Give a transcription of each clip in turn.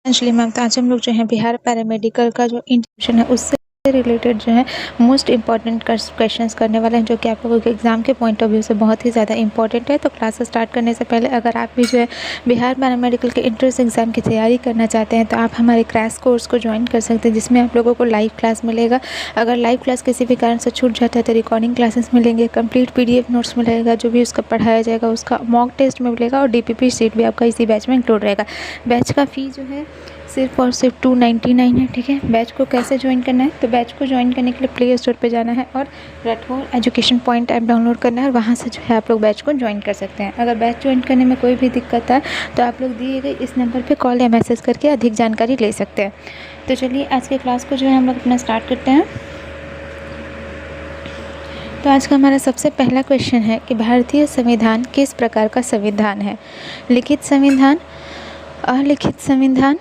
Anjali ma'am, तो आज हम लोग जो है बिहार पैरामेडिकल का जो इंस्टीट्यूशन है उससे रिलेटेड जो है मोस्ट इंपॉर्टेंट क्वेश्चंस करने वाले हैं, जो कि आप लोगों के एग्जाम के पॉइंट ऑफ व्यू से बहुत ही ज़्यादा इंपॉर्टेंट है। तो क्लास स्टार्ट करने से पहले अगर आप भी जो है बिहार पैरामेडिकल के एंट्रेंस एग्जाम की तैयारी करना चाहते हैं तो आप हमारे क्रैश कोर्स को ज्वाइन कर सकते हैं, जिसमें आप लोगों को लाइव क्लास मिलेगा। अगर लाइव क्लास किसी भी कारण से छूट जाता है तो रिकॉर्डिंग क्लासेस मिलेंगे, कंप्लीट PDF नोट्स मिलेगा, जो भी उसका पढ़ाया जाएगा उसका मॉक टेस्ट में मिलेगा, और DPP शीट भी आपका इसी बैच में इंक्लूड रहेगा। बैच का फ़ी जो है सिर्फ और सिर्फ 299 है, ठीक है। बैच को कैसे ज्वाइन करना है, तो बैच को ज्वाइन करने के लिए प्ले स्टोर पे जाना है और Rathore education point app download करना है, और वहाँ से जो है आप लोग बैच को ज्वाइन कर सकते हैं। अगर बैच ज्वाइन करने में कोई भी दिक्कत है तो आप लोग दिए गए इस नंबर पर कॉल या मैसेज करके अधिक जानकारी ले सकते हैं। तो चलिए आज के क्लास को जो है हम लोग अपना स्टार्ट करते हैं। तो आज का हमारा सबसे पहला क्वेश्चन है कि भारतीय संविधान किस प्रकार का संविधान है। लिखित संविधान, अलिखित संविधान,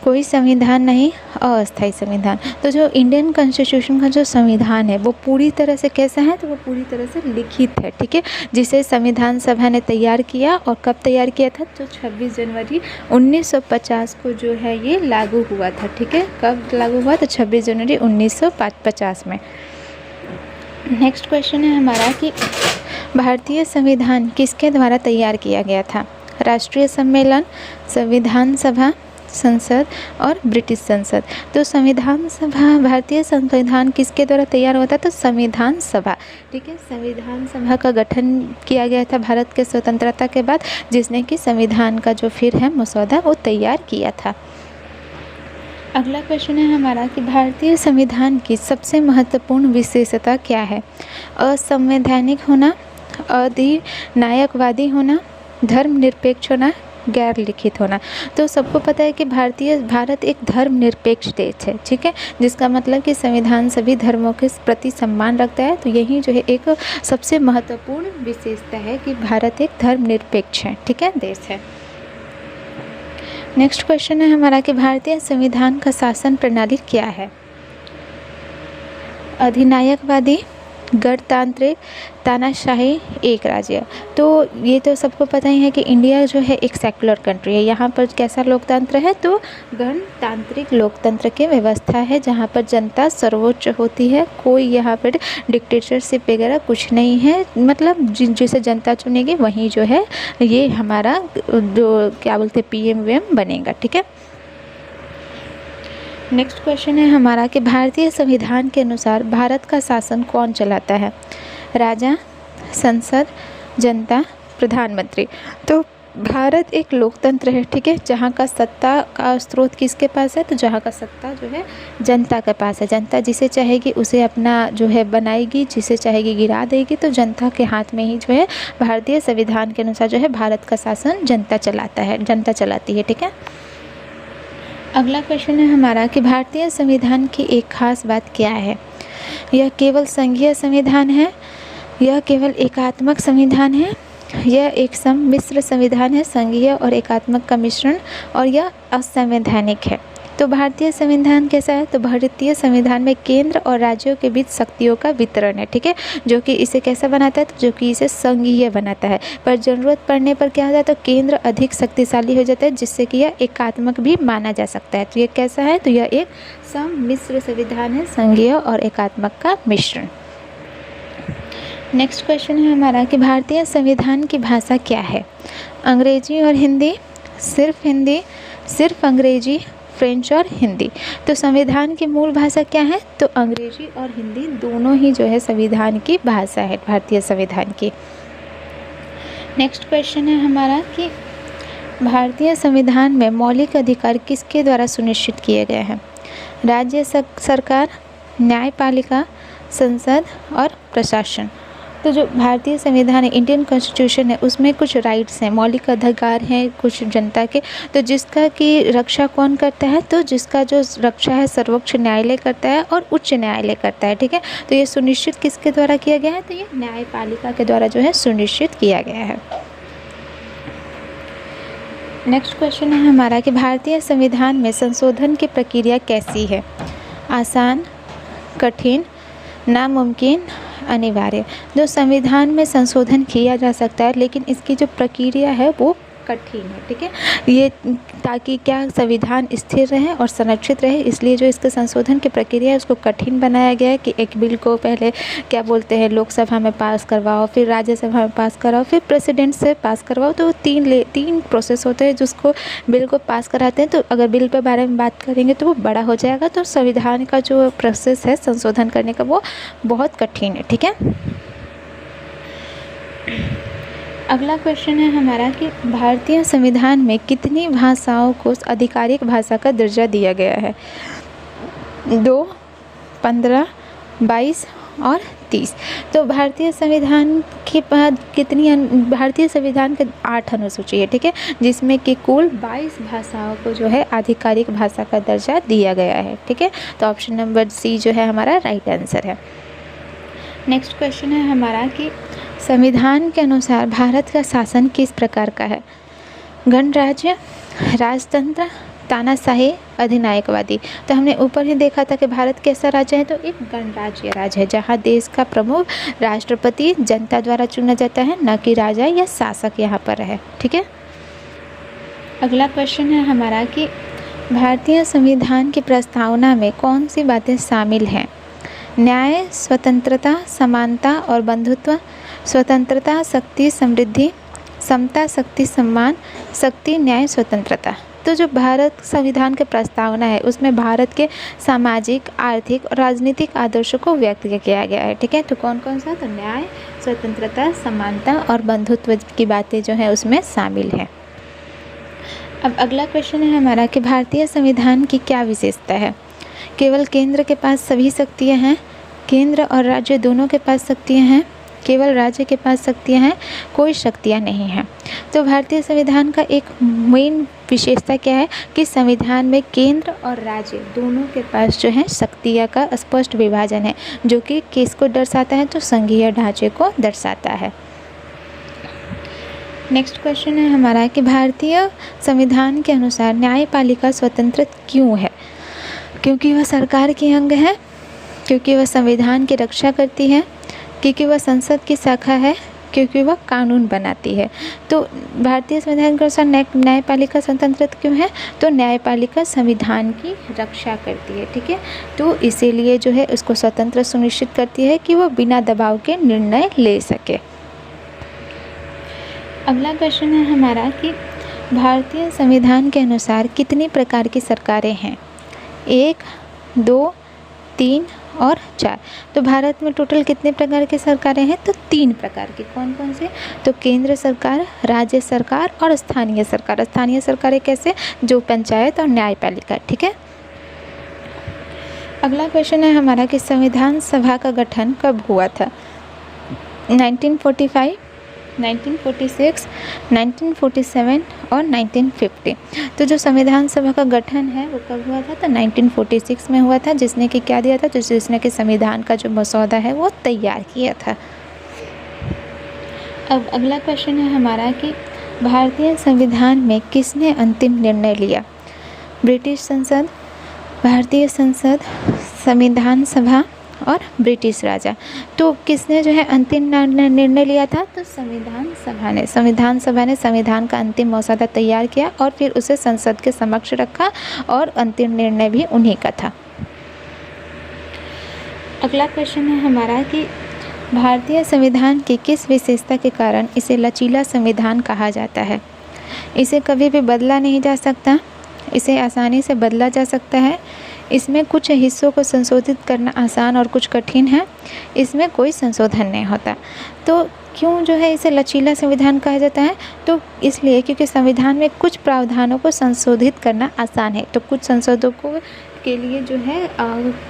कोई संविधान नहीं, अस्थायी संविधान। तो जो इंडियन कॉन्स्टिट्यूशन का जो संविधान है वो पूरी तरह से कैसा है, तो वो पूरी तरह से लिखित है, ठीक है, जिसे संविधान सभा ने तैयार किया। और कब तैयार किया था, तो 26 जनवरी 1950 को जो है ये लागू हुआ था, ठीक है। कब लागू हुआ, तो 26 जनवरी 1950 में। नेक्स्ट क्वेश्चन है हमारा कि भारतीय संविधान किसके द्वारा तैयार किया गया था। राष्ट्रीय सम्मेलन, संविधान सभा, संसद और ब्रिटिश संसद। तो संविधान सभा, भारतीय संविधान किसके द्वारा तैयार हुआ था, तो संविधान सभा, ठीक है। संविधान सभा का गठन किया गया था भारत के स्वतंत्रता के बाद, जिसने कि संविधान का जो फिर है मसौदा वो तैयार किया था। अगला क्वेश्चन है हमारा कि भारतीय संविधान की सबसे महत्वपूर्ण विशेषता क्या है। असंवैधानिक होना, अधिनायकवादी होना, धर्मनिरपेक्ष होना, गैर लिखित होना। तो सबको पता है कि भारत एक धर्मनिरपेक्ष देश है, ठीक है, जिसका मतलब कि संविधान सभी धर्मों के प्रति सम्मान रखता है। तो यही जो है एक सबसे महत्वपूर्ण विशेषता है कि भारत एक धर्मनिरपेक्ष है, ठीक है, देश है। नेक्स्ट क्वेश्चन है हमारा कि भारतीय संविधान का शासन प्रणाली क्या है। अधिनायकवादी, गणतांत्रिक, तानाशाही, एक राज्य। तो ये तो सबको पता ही है कि इंडिया जो है एक सेकुलर कंट्री है। यहाँ पर कैसा लोकतंत्र है, तो गणतांत्रिक लोकतंत्र की व्यवस्था है, जहाँ पर जनता सर्वोच्च होती है। कोई यहाँ पर डिक्टेटरशिप वगैरह कुछ नहीं है, मतलब जिसे जनता चुनेगी वही जो है ये हमारा जो क्या बोलते हैं PM बनेगा, ठीक है। नेक्स्ट क्वेश्चन है हमारा कि भारतीय संविधान के अनुसार भारत का शासन कौन चलाता है। राजा, संसद, जनता, प्रधानमंत्री। तो भारत एक लोकतंत्र है, ठीक है, जहाँ का सत्ता का स्रोत किसके पास है, तो जहाँ का सत्ता जो है जनता के पास है। जनता जिसे चाहेगी उसे अपना जो है बनाएगी, जिसे चाहेगी गिरा देगी। तो जनता के हाथ में ही जो है भारतीय संविधान के अनुसार जो है भारत का शासन जनता चलाता है, जनता चलाती है, ठीक है। अगला क्वेश्चन है हमारा कि भारतीय संविधान की एक खास बात क्या है। यह केवल संघीय संविधान है, यह केवल एकात्मक संविधान है, यह एक सम्मिश्र संविधान है, संघीय और एकात्मक का मिश्रण, और यह असंवैधानिक है। तो भारतीय संविधान कैसा है, तो भारतीय संविधान में केंद्र और राज्यों के बीच शक्तियों का वितरण है, ठीक है, जो कि इसे कैसा बनाता है, तो जो कि इसे संघीय बनाता है। पर ज़रूरत पड़ने पर क्या होता है, तो केंद्र अधिक शक्तिशाली हो जाता है, जिससे कि यह एकात्मक भी माना जा सकता है। तो ये कैसा है, तो यह एक सम्मिश्र संविधान है, संघीय और एकात्मक का मिश्रण। नेक्स्ट क्वेश्चन है हमारा कि भारतीय संविधान की भाषा क्या है। अंग्रेजी और हिंदी, सिर्फ अंग्रेजी, फ्रेंच और हिंदी। तो संविधान की मूल भाषा क्या है, तो अंग्रेजी और हिंदी दोनों ही जो है संविधान की भाषा है भारतीय संविधान की। नेक्स्ट क्वेश्चन है हमारा कि भारतीय संविधान में मौलिक अधिकार किसके द्वारा सुनिश्चित किए गए हैं। राज्य सरकार, न्यायपालिका, संसद और प्रशासन। तो जो भारतीय संविधान है, इंडियन कॉन्स्टिट्यूशन है, उसमें कुछ राइट्स हैं, मौलिक अधिकार हैं कुछ जनता के। तो जिसका कि रक्षा कौन करता है, तो जिसका जो रक्षा है सर्वोच्च न्यायालय करता है और उच्च न्यायालय करता है, ठीक है। तो ये सुनिश्चित किसके द्वारा किया गया है, तो ये न्यायपालिका के द्वारा जो है सुनिश्चित किया गया है। नेक्स्ट क्वेश्चन है हमारा कि भारतीय संविधान में संशोधन की प्रक्रिया कैसी है। आसान, कठिन, नामुमकिन, अनिवार्य। जो संविधान में संशोधन किया जा सकता है, लेकिन इसकी जो प्रक्रिया है वो कठिन है, ठीक है। ये ताकि क्या संविधान स्थिर रहे और संरक्षित रहे, इसलिए जो इसके संशोधन की प्रक्रिया है उसको कठिन बनाया गया है कि एक बिल को पहले क्या बोलते हैं लोकसभा में पास करवाओ, फिर राज्यसभा में पास कराओ, फिर प्रेसिडेंट से पास करवाओ। तो तीन प्रोसेस होते हैं जिसको बिल को पास कराते हैं। तो अगर बिल के बारे में बात करेंगे तो वो बड़ा हो जाएगा। तो संविधान का जो प्रोसेस है संशोधन करने का वो बहुत कठिन है, ठीक है। अगला क्वेश्चन है हमारा कि भारतीय संविधान में कितनी भाषाओं को आधिकारिक भाषा का दर्जा दिया गया है? 2, 15, 22 और 30। तो भारतीय संविधान के बाद भारतीय संविधान के 8 अनुसूची है, ठीक है, जिसमें कि कुल 22 भाषाओं को जो है आधिकारिक भाषा का दर्जा दिया गया है, ठीक है। तो ऑप्शन नंबर सी जो है हमारा राइट आंसर है। नेक्स्ट क्वेश्चन है हमारा कि संविधान के अनुसार भारत का शासन किस प्रकार का है? गणराज्य, राजतंत्र, तानाशाही, अधिनायकवादी। तो हमने ऊपर ही देखा था कि भारत कैसा राज्य है, तो एक गणराज्य राज्य है जहाँ देश का प्रमुख राष्ट्रपति जनता द्वारा चुना जाता है, न कि राजा या शासक यहाँ पर है, ठीक है। अगला क्वेश्चन है हमारा कि भारतीय संविधान की प्रस्तावना में कौन सी बातें शामिल हैं? न्याय, स्वतंत्रता, समानता और बंधुत्व, स्वतंत्रता, शक्ति, समृद्धि, समता, शक्ति, सम्मान, शक्ति, न्याय, स्वतंत्रता। तो जो भारत संविधान के प्रस्तावना है उसमें भारत के सामाजिक, आर्थिक और राजनीतिक आदर्शों को व्यक्त किया गया है, ठीक है। तो कौन कौन सा? तो न्याय, स्वतंत्रता, समानता और बंधुत्व की बातें जो है उसमें शामिल है। अब अगला क्वेश्चन है हमारा कि भारतीय संविधान की क्या विशेषता है? केवल केंद्र के पास सभी शक्तियाँ हैं, केंद्र और राज्य दोनों के पास शक्तियाँ हैं, केवल राज्य के पास शक्तियाँ हैं, कोई शक्तियाँ नहीं हैं। तो भारतीय संविधान का एक मेन विशेषता क्या है कि संविधान में केंद्र और राज्य दोनों के पास जो है शक्तियाँ का स्पष्ट विभाजन है, जो कि किसको दर्शाता है? तो संघीय ढांचे को दर्शाता है। नेक्स्ट क्वेश्चन है हमारा कि भारतीय संविधान के अनुसार न्यायपालिका स्वतंत्र क्यों है? क्योंकि वह सरकार की अंग है, क्योंकि वह संविधान की रक्षा करती है, क्योंकि वह संसद की शाखा है, क्योंकि वह कानून बनाती है। तो भारतीय संविधान के अनुसार न्यायपालिका स्वतंत्र क्यों है? तो न्यायपालिका संविधान की रक्षा करती है, ठीक है। तो इसीलिए जो है उसको स्वतंत्र सुनिश्चित करती है कि वह बिना दबाव के निर्णय ले सके। अगला क्वेश्चन है हमारा कि भारतीय संविधान के अनुसार कितनी प्रकार की सरकारें हैं? 1, 2, 3 और 4। तो भारत में टोटल कितने प्रकार की सरकारें हैं? तो 3 प्रकार की। कौन कौन से? तो केंद्र सरकार, राज्य सरकार और स्थानीय सरकार। स्थानीय सरकारें कैसे? जो पंचायत और न्यायपालिका, ठीक है। अगला क्वेश्चन है हमारा कि संविधान सभा का गठन कब हुआ था? 1945, 1946, 1947 और 1950। तो जो संविधान सभा का गठन है वो कब हुआ था? तो 1946 में हुआ था, जिसने कि क्या दिया था? तो जिसने कि संविधान का जो मसौदा है वो तैयार किया था। अब अगला क्वेश्चन है हमारा कि भारतीय संविधान में किसने अंतिम निर्णय लिया? ब्रिटिश संसद, भारतीय संसद, संविधान सभा और ब्रिटिश राजा। तो किसने जो है अंतिम निर्णय लिया था? तो संविधान सभा ने। संविधान सभा ने संविधान का अंतिम मसौदा तैयार किया और फिर उसे संसद के समक्ष रखा और अंतिम निर्णय भी उन्हीं का था। अगला क्वेश्चन है हमारा कि भारतीय संविधान की किस विशेषता के कारण इसे लचीला संविधान कहा जाता है? इसे कभी भी बदला नहीं जा सकता, इसे आसानी से बदला जा सकता है, इसमें कुछ हिस्सों को संशोधित करना आसान और कुछ कठिन है, इसमें कोई संशोधन नहीं होता। तो क्यों जो है इसे लचीला संविधान कहा जाता है? तो इसलिए क्योंकि संविधान में कुछ प्रावधानों को संशोधित करना आसान है। तो कुछ संशोधकों के लिए जो है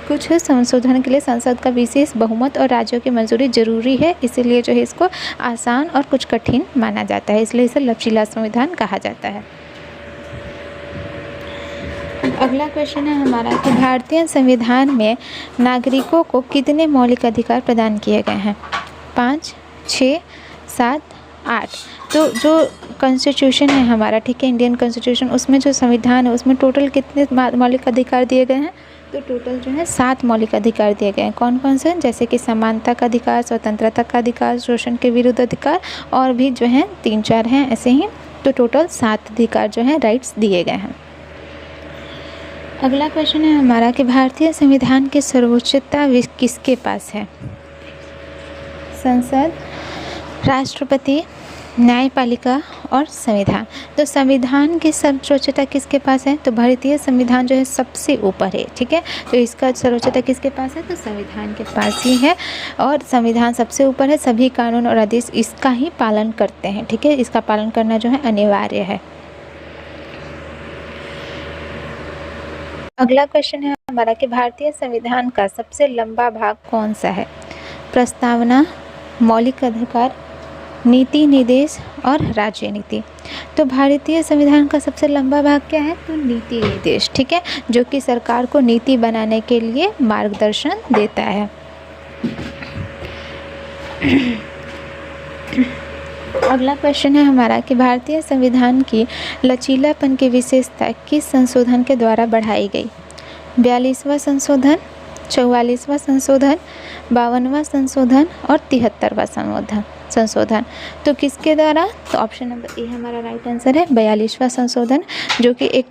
कुछ संशोधन के लिए संसद का विशेष बहुमत और राज्यों की मंजूरी जरूरी है, इसीलिए जो है इसको आसान और कुछ कठिन माना जाता है, इसलिए इसे लचीला संविधान कहा जाता है। अगला क्वेश्चन है हमारा कि भारतीय संविधान में नागरिकों को कितने मौलिक अधिकार प्रदान किए गए हैं? 5, 6, 7, 8। तो जो कॉन्स्टिट्यूशन है हमारा, ठीक है, इंडियन कॉन्स्टिट्यूशन, उसमें जो संविधान है उसमें टोटल कितने मौलिक अधिकार दिए गए हैं? तो टोटल जो है 7 मौलिक अधिकार दिए गए हैं। कौन कौन से? जैसे कि समानता का अधिकार, स्वतंत्रता का अधिकार, शोषण के विरुद्ध अधिकार और भी जो है 3-4 हैं ऐसे ही। तो टोटल 7 अधिकार जो है राइट्स दिए गए हैं। अगला क्वेश्चन है हमारा कि भारतीय संविधान की सर्वोच्चता किसके पास है? संसद, राष्ट्रपति, न्यायपालिका और संविधान। तो संविधान की सर्वोच्चता किसके पास है? तो भारतीय संविधान जो है सबसे ऊपर है, ठीक है। तो इसका सर्वोच्चता किसके पास है? तो संविधान के पास ही है, और संविधान सबसे ऊपर है। सभी कानून और आदेश इसका ही पालन करते हैं, ठीक है। इसका पालन करना जो है अनिवार्य है। अगला क्वेश्चन है हमारा कि भारतीय संविधान का सबसे लंबा भाग कौन सा है? प्रस्तावना, मौलिक अधिकार, नीति निर्देश और राज्य नीति। तो भारतीय संविधान का सबसे लंबा भाग क्या है? तो नीति निर्देश, ठीक है, जो कि सरकार को नीति बनाने के लिए मार्गदर्शन देता है। अगला क्वेश्चन है हमारा कि भारतीय संविधान की लचीलापन की विशेषता किस संशोधन के द्वारा बढ़ाई गई? 42वां संशोधन, 44वां संशोधन, 52वां संशोधन और 73वां संशोधन। तो किसके द्वारा? तो ऑप्शन नंबर ए हमारा राइट आंसर है, 42वां संशोधन, जो कि एक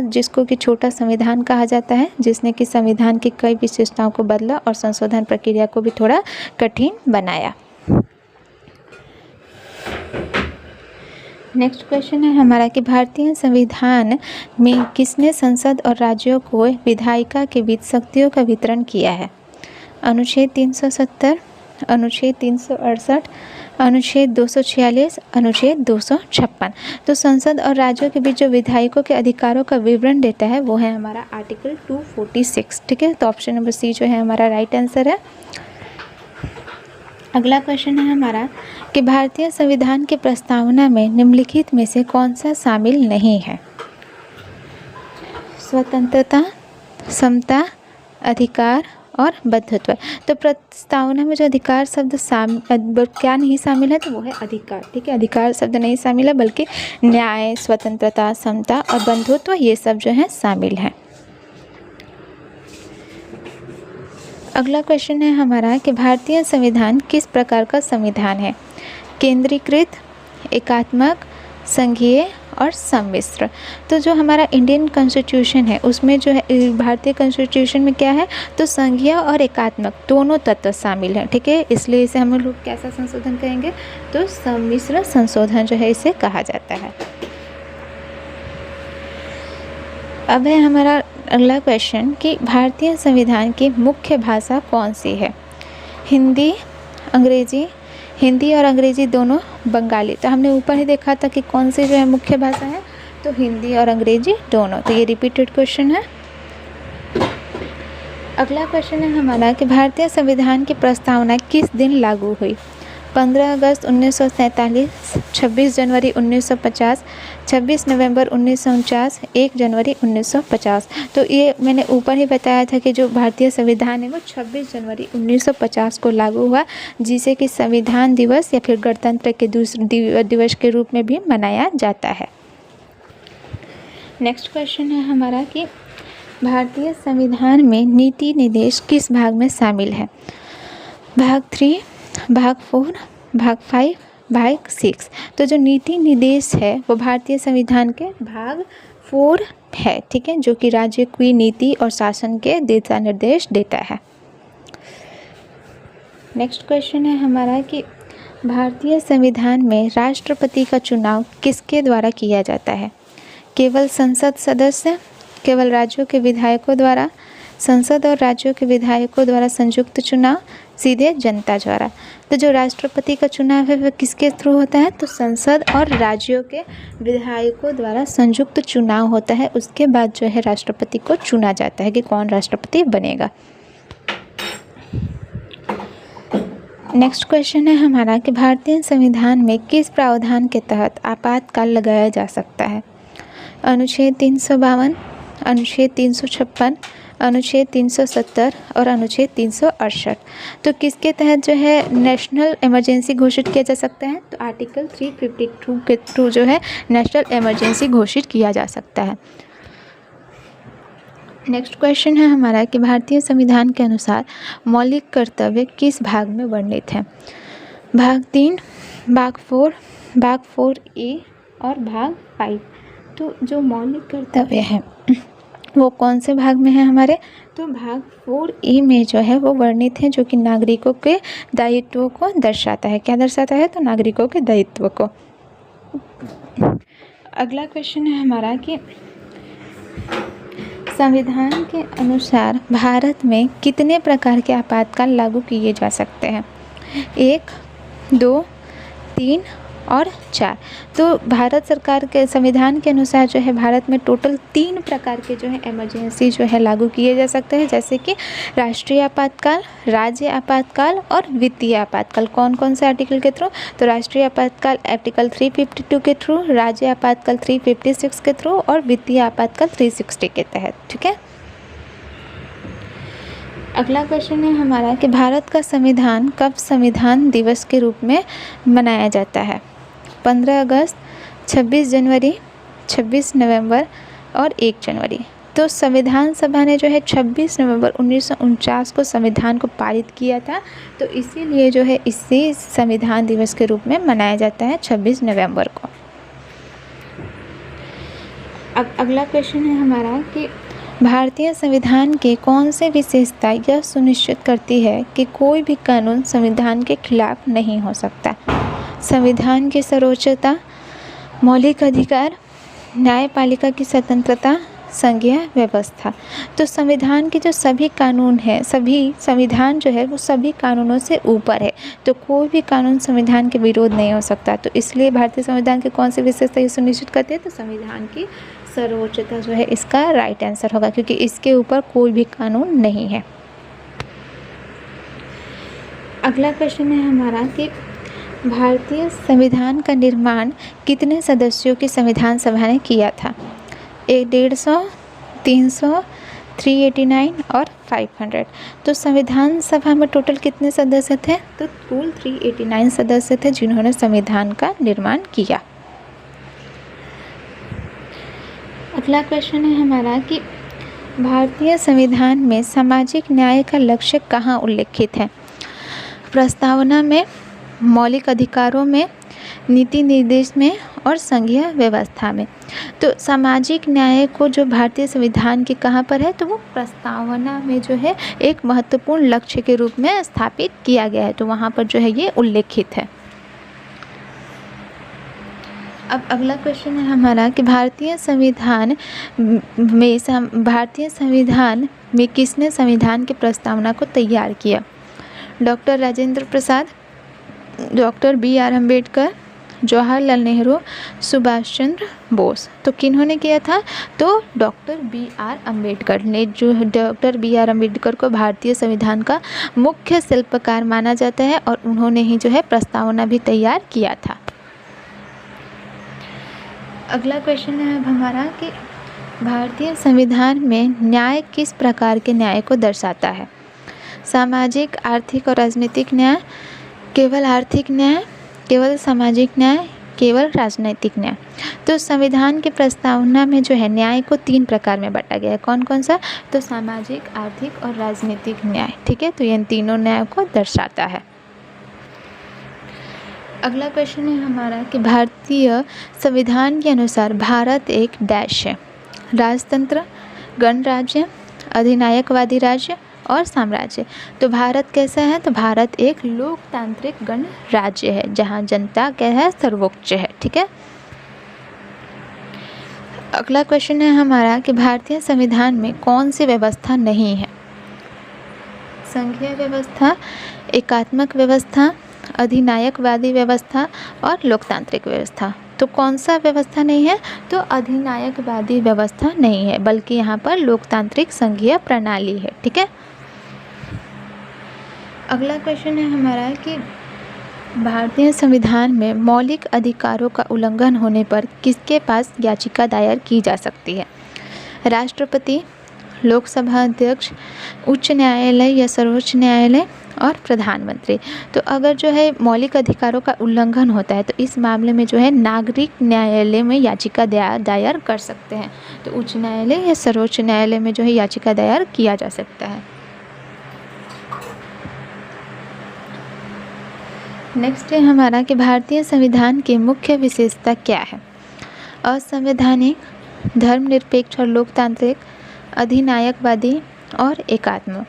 जिसको कि छोटा संविधान कहा जाता है, जिसने कि संविधान की कई विशेषताओं को बदला और संशोधन प्रक्रिया को भी थोड़ा कठिन बनाया। नेक्स्ट क्वेश्चन है हमारा कि भारतीय संविधान में किसने संसद और राज्यों को विधायिका के बीच शक्तियों का वितरण किया है? अनुच्छेद 370, अनुच्छेद 368, अनुच्छेद 246, अनुच्छेद 256। तो संसद और राज्यों के बीच जो विधायकों के अधिकारों का विवरण देता है वो है हमारा आर्टिकल 246, ठीक है। तो ऑप्शन नंबर सी जो है हमारा राइट आंसर है। अगला क्वेश्चन है हमारा कि भारतीय संविधान की प्रस्तावना में निम्नलिखित में से कौन सा शामिल नहीं है? स्वतंत्रता, समता, अधिकार और बंधुत्व। तो प्रस्तावना में जो अधिकार शब्द क्या नहीं शामिल है? तो वो है अधिकार, ठीक है। अधिकार शब्द नहीं शामिल है, बल्कि न्याय, स्वतंत्रता, समता और बंधुत्व ये सब जो है शामिल है। अगला क्वेश्चन है हमारा कि भारतीय संविधान किस प्रकार का संविधान है? केंद्रीकृत, एकात्मक, संघीय और सम्मिश्र। तो जो हमारा इंडियन कॉन्स्टिट्यूशन है उसमें जो है भारतीय कॉन्स्टिट्यूशन में क्या है? तो संघीय और एकात्मक दोनों तत्व शामिल हैं, ठीक है। इसलिए इसे हम लोग कैसा संशोधन कहेंगे? तो सम्मिश्र संशोधन जो है इसे कहा जाता है। अब है हमारा अगला क्वेश्चन कि भारतीय संविधान की मुख्य भाषा कौन सी है? हिंदी, अंग्रेजी, हिंदी और अंग्रेजी दोनों, बंगाली। तो हमने ऊपर ही देखा था कि कौन सी जो है मुख्य भाषा है, तो हिंदी और अंग्रेजी दोनों। तो ये रिपीटेड क्वेश्चन है। अगला क्वेश्चन है हमारा कि भारतीय संविधान की प्रस्तावना किस दिन लागू हुई? 15 अगस्त 1947, 26 जनवरी 1950, 26 नवंबर 1949, 1 जनवरी 1950। तो ये मैंने ऊपर ही बताया था कि जो भारतीय संविधान है वो 26 जनवरी 1950 को लागू हुआ, जिसे कि संविधान दिवस या फिर गणतंत्र के दूसरे दिवस के रूप में भी मनाया जाता है। नेक्स्ट क्वेश्चन है हमारा कि भारतीय संविधान में नीति निर्देश किस भाग में शामिल है? भाग 3, भाग 4, भाग 5, भाग 6। तो जो नीति निर्देश है वो भारतीय संविधान के भाग 4 है, ठीक है, जो कि राज्य की नीति और शासन के दिशा निर्देश देता है। नेक्स्ट क्वेश्चन है हमारा कि भारतीय संविधान में राष्ट्रपति का चुनाव किसके द्वारा किया जाता है? केवल संसद सदस्य, केवल राज्यों के विधायकों द्वारा, संसद और राज्यों के विधायकों द्वारा संयुक्त चुनाव, सीधे जनता द्वारा। तो जो राष्ट्रपति का चुनाव है वह किसके थ्रू होता है? तो संसद और राज्यों के विधायकों द्वारा संयुक्त चुनाव होता है। उसके बाद जो है राष्ट्रपति को चुना जाता है कि कौन राष्ट्रपति बनेगा। नेक्स्ट क्वेश्चन है हमारा कि भारतीय संविधान में किस प्रावधान के तहत आपातकाल लगाया जा सकता है? अनुच्छेद 352, अनुच्छेद 356, अनुच्छेद 370 और अनुच्छेद 368। तो किसके तहत जो है नेशनल इमरजेंसी घोषित किया जा सकता है? तो आर्टिकल 352 के थ्रू जो है नेशनल इमरजेंसी घोषित किया जा सकता है। नेक्स्ट क्वेश्चन है हमारा कि भारतीय संविधान के अनुसार मौलिक कर्तव्य किस भाग में वर्णित है? भाग 3, भाग 4, भाग 4A, और भाग 5। तो जो मौलिक कर्तव्य है वो कौन से भाग में है हमारे, तो भाग 4A में जो है वो वर्णित है, जो कि नागरिकों के दायित्वों को दर्शाता है। क्या दर्शाता है, तो नागरिकों के दायित्व को। अगला क्वेश्चन है हमारा कि संविधान के अनुसार भारत में कितने प्रकार के आपातकाल लागू किए जा सकते हैं, 1, 2, 3 और 4। तो भारत सरकार के संविधान के अनुसार जो है भारत में टोटल 3 प्रकार के जो है इमरजेंसी जो है लागू किए जा सकते हैं, जैसे कि राष्ट्रीय आपातकाल, राज्य आपातकाल और वित्तीय आपातकाल। कौन कौन से आर्टिकल के थ्रू, तो राष्ट्रीय आपातकाल आर्टिकल 352 के थ्रू, राज्य आपातकाल 356 के थ्रू और वित्तीय आपातकाल 360 के तहत। ठीक है। अगला क्वेश्चन है हमारा कि भारत का संविधान कब संविधान दिवस के रूप में मनाया जाता है, 15 अगस्त, 26 जनवरी, 26 नवंबर और 1 जनवरी। तो संविधान सभा ने जो है 26 नवंबर 1949 को संविधान को पारित किया था, तो इसीलिए जो है इसे संविधान दिवस के रूप में मनाया जाता है 26 नवंबर को। अब अगला क्वेश्चन है हमारा कि भारतीय संविधान के कौन से विशेषता यह सुनिश्चित करती है कि कोई भी कानून संविधान के खिलाफ नहीं हो सकता, संविधान की सर्वोच्चता, मौलिक अधिकार, न्यायपालिका की स्वतंत्रता, संघीय व्यवस्था। तो संविधान के जो सभी कानून हैं, सभी संविधान जो है वो सभी कानूनों से ऊपर है, तो कोई भी कानून संविधान के विरोध नहीं हो सकता। तो इसलिए भारतीय संविधान के कौन सी विशेषता ये सुनिश्चित करते हैं, तो संविधान की सर्वोच्चता जो है इसका राइट आंसर होगा, क्योंकि इसके ऊपर कोई भी कानून नहीं है। अगला क्वेश्चन है हमारा कि भारतीय संविधान का निर्माण कितने सदस्यों की संविधान सभा ने किया था, 150, 300, 389 और 500। तो संविधान सभा में टोटल कितने सदस्य थे, तो कुल 389 सदस्य थे जिन्होंने संविधान का निर्माण किया। अगला क्वेश्चन है हमारा कि भारतीय संविधान में सामाजिक न्याय का लक्ष्य कहाँ उल्लेखित है, प्रस्तावना में, मौलिक अधिकारों में, नीति निर्देश में और संघीय व्यवस्था में। तो सामाजिक न्याय को जो भारतीय संविधान के कहाँ पर है, तो वो प्रस्तावना में जो है एक महत्वपूर्ण लक्ष्य के रूप में स्थापित किया गया है, तो वहाँ पर जो है ये उल्लेखित है। अब अगला क्वेश्चन है हमारा कि भारतीय संविधान में किसने संविधान की प्रस्तावना को तैयार किया, doctor Rajendra Prasad, doctor BR Ambedkar, Jawaharlal Nehru, Subhash Chandra Bose. तो किन्होंने किया था, तो डॉक्टर BR अम्बेडकर ने। जो डॉक्टर BR अम्बेडकर को भारतीय संविधान का मुख्य शिल्पकार माना जाता है और उन्होंने ही जो है प्रस्तावना भी तैयार किया था। अगला क्वेश्चन है अब हमारा कि भारतीय संविधान में न्याय किस प्रकार के न्याय को दर्शाता है, सामाजिक, आर्थिक और राजनीतिक न्याय, केवल आर्थिक न्याय, केवल सामाजिक न्याय, केवल राजनीतिक न्याय। तो संविधान की प्रस्तावना में जो है न्याय को 3 प्रकार में बांटा गया है। कौन कौन सा, तो सामाजिक, आर्थिक और राजनीतिक न्याय। ठीक है, तो इन तीनों न्याय को दर्शाता है। अगला क्वेश्चन है हमारा कि भारतीय संविधान के अनुसार भारत एक डैश है, राजतंत्र, गणराज्य, अधिनायकवादी राज्य और साम्राज्य। तो भारत कैसा है, तो भारत एक लोकतांत्रिक गणराज्य है जहां जनता क्या है, सर्वोच्च है। ठीक है। अगला क्वेश्चन है हमारा कि भारतीय संविधान में कौन सी व्यवस्था नहीं है, संघीय व्यवस्था, एकात्मक व्यवस्था, अधिनायकवादी व्यवस्था और लोकतांत्रिक व्यवस्था। तो कौन सा व्यवस्था नहीं है, तो अधिनायकवादी व्यवस्था नहीं है, बल्कि यहाँ पर लोकतांत्रिक संघीय प्रणाली है। ठीक है। अगला क्वेश्चन है हमारा कि भारतीय संविधान में मौलिक अधिकारों का उल्लंघन होने पर किसके पास याचिका दायर की जा सकती है, राष्ट्रपति, लोकसभा अध्यक्ष, उच्च न्यायालय या सर्वोच्च न्यायालय और प्रधानमंत्री। तो अगर जो है मौलिक अधिकारों का उल्लंघन होता है तो इस मामले में जो है नागरिक न्यायालय में याचिका दायर कर सकते हैं। तो उच्च न्यायालय या सर्वोच्च न्यायालय में जो है याचिका दायर किया जा सकता है। नेक्स्ट है हमारा कि भारतीय संविधान की मुख्य विशेषता क्या है, असंवैधानिक, धर्मनिरपेक्ष और लोकतांत्रिक, अधिनायकवादी और एकात्म।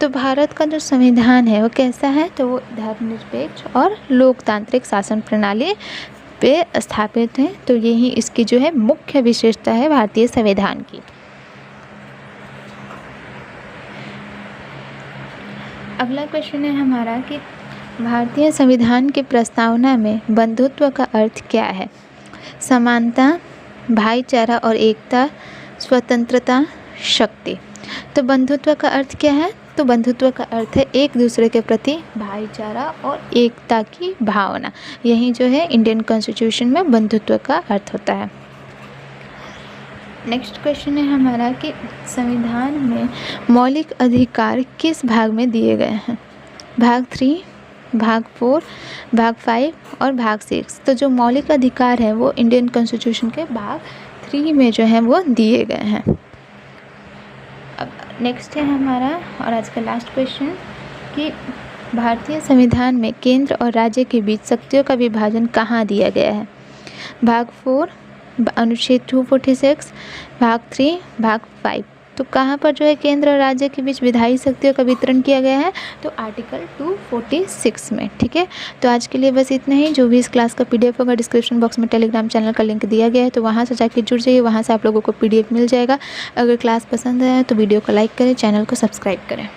तो भारत का जो संविधान है वो कैसा है, तो वो धर्मनिरपेक्ष और लोकतांत्रिक शासन प्रणाली पे स्थापित है। तो यही इसकी जो है मुख्य विशेषता है भारतीय संविधान की। अगला क्वेश्चन है हमारा कि भारतीय संविधान की प्रस्तावना में बंधुत्व का अर्थ क्या है। समानता, भाईचारा और एकता, स्वतंत्रता, शक्ति। तो बंधुत्व का अर्थ क्या है, तो बंधुत्व का अर्थ है एक दूसरे के प्रति भाईचारा और एकता की भावना। यही जो है इंडियन कॉन्स्टिट्यूशन में बंधुत्व का अर्थ होता है। नेक्स्ट क्वेश्चन है हमारा कि संविधान में मौलिक अधिकार किस भाग में दिए गए हैं। भाग 3, भाग 4, भाग 5 और भाग 6। तो जो मौलिक अधिकार है वो इंडियन कॉन्स्टिट्यूशन के भाग 3 में जो है वो दिए गए हैं। अब नेक्स्ट है हमारा और आज का लास्ट क्वेश्चन कि भारतीय संविधान में केंद्र और राज्य के बीच शक्तियों का विभाजन कहाँ दिया गया है। भाग 4, अनुच्छेद 246, भाग 3, भाग 5। तो कहाँ पर जो है केंद्र और राज्य के बीच विधायी शक्तियों का वितरण किया गया है, तो आर्टिकल 246 में। ठीक है, तो आज के लिए बस इतना ही। जो भी इस क्लास का PDF होगा डिस्क्रिप्शन बॉक्स में टेलीग्राम चैनल का लिंक दिया गया है, तो वहाँ से जाके जुड़ जाइए, वहाँ से आप लोगों को PDF मिल जाएगा। अगर क्लास पसंद आया तो वीडियो को लाइक करें, चैनल को सब्सक्राइब करें।